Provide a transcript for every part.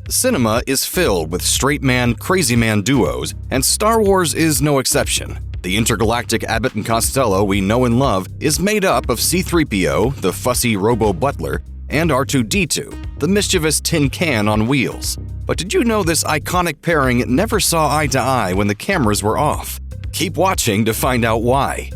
Cinema is filled with straight man, crazy man duos, and Star Wars is no exception. The intergalactic Abbott and Costello we know and love is made up of C-3PO, the fussy robo-butler, and R2-D2, the mischievous tin can on wheels. But did you know this iconic pairing never saw eye to eye when the cameras were off? Keep watching to find out why.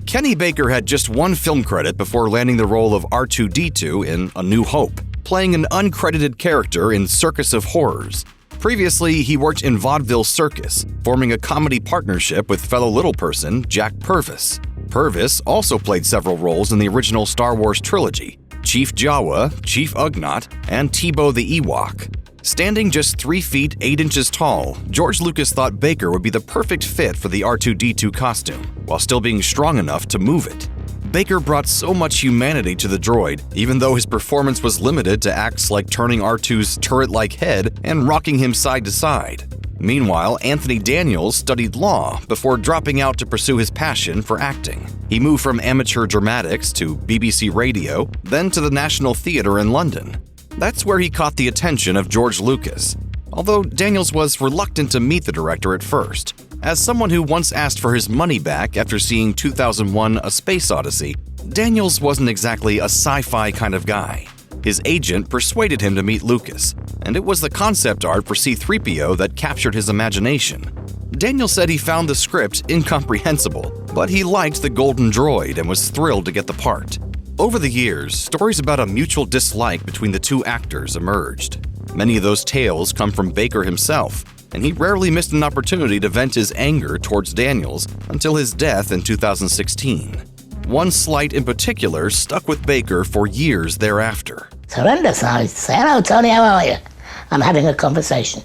Kenny Baker had just one film credit before landing the role of R2-D2 in A New Hope, playing an uncredited character in Circus of Horrors. Previously, he worked in Vaudeville Circus, forming a comedy partnership with fellow little person Jack Purvis. Purvis also played several roles in the original Star Wars trilogy: Chief Jawa, Chief Ugnaught, and Teebo the Ewok. Standing just 3 feet 8 inches tall, George Lucas thought Baker would be the perfect fit for the R2-D2 costume, while still being strong enough to move it. Baker brought so much humanity to the droid, even though his performance was limited to acts like turning R2's turret-like head and rocking him side to side. Meanwhile, Anthony Daniels studied law before dropping out to pursue his passion for acting. He moved from amateur dramatics to BBC Radio, then to the National Theatre in London. That's where he caught the attention of George Lucas, although Daniels was reluctant to meet the director at first. As someone who once asked for his money back after seeing 2001: A Space Odyssey, Daniels wasn't exactly a sci-fi kind of guy. His agent persuaded him to meet Lucas, and it was the concept art for C-3PO that captured his imagination. Daniels said he found the script incomprehensible, but he liked the golden droid and was thrilled to get the part. Over the years, stories about a mutual dislike between the two actors emerged. Many of those tales come from Baker himself, and he rarely missed an opportunity to vent his anger towards Daniels until his death in 2016. One slight in particular stuck with Baker for years thereafter. It's horrendous. I say, "Hello, Tony, how are you?" I'm having a conversation.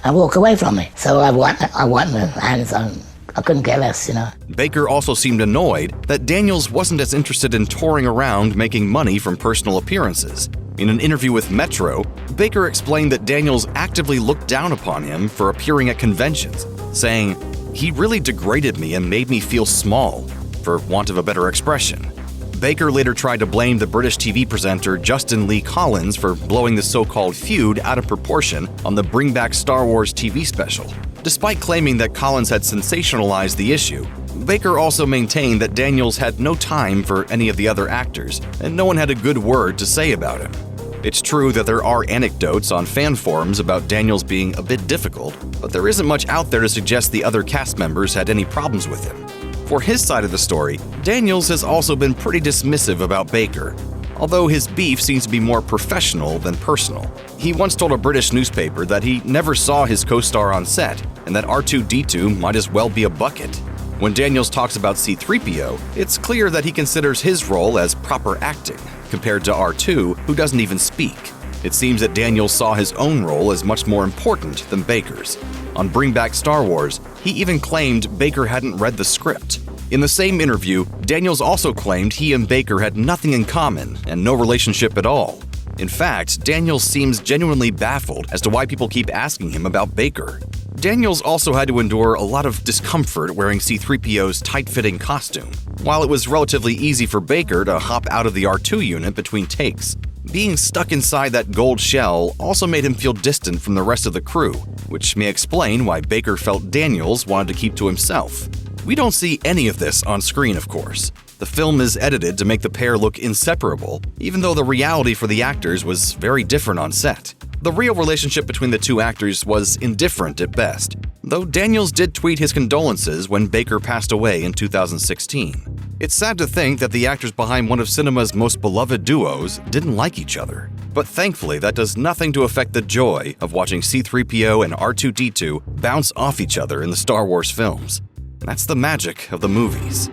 I walk away from me. So I want the hands on. I couldn't care less, you know. Baker also seemed annoyed that Daniels wasn't as interested in touring around making money from personal appearances. In an interview with Metro, Baker explained that Daniels actively looked down upon him for appearing at conventions, saying, "He really degraded me and made me feel small," for want of a better expression. Baker later tried to blame the British TV presenter Justin Lee Collins for blowing the so-called feud out of proportion on the Bring Back Star Wars TV special. Despite claiming that Collins had sensationalized the issue, Baker also maintained that Daniels had no time for any of the other actors, and no one had a good word to say about him. It's true that there are anecdotes on fan forums about Daniels being a bit difficult, but there isn't much out there to suggest the other cast members had any problems with him. For his side of the story, Daniels has also been pretty dismissive about Baker, although his beef seems to be more professional than personal. He once told a British newspaper that he never saw his co-star on set, and that R2-D2 might as well be a bucket. When Daniels talks about C-3PO, it's clear that he considers his role as proper acting, compared to R2, who doesn't even speak. It seems that Daniels saw his own role as much more important than Baker's. On Bring Back Star Wars, he even claimed Baker hadn't read the script. In the same interview, Daniels also claimed he and Baker had nothing in common and no relationship at all. In fact, Daniels seems genuinely baffled as to why people keep asking him about Baker. Daniels also had to endure a lot of discomfort wearing C-3PO's tight-fitting costume, while it was relatively easy for Baker to hop out of the R2 unit between takes. Being stuck inside that gold shell also made him feel distant from the rest of the crew, which may explain why Baker felt Daniels wanted to keep to himself. We don't see any of this on screen, of course. The film is edited to make the pair look inseparable, even though the reality for the actors was very different on set. The real relationship between the two actors was indifferent at best, though Daniels did tweet his condolences when Baker passed away in 2016. It's sad to think that the actors behind one of cinema's most beloved duos didn't like each other. But thankfully, that does nothing to affect the joy of watching C-3PO and R2-D2 bounce off each other in the Star Wars films. That's the magic of the movies.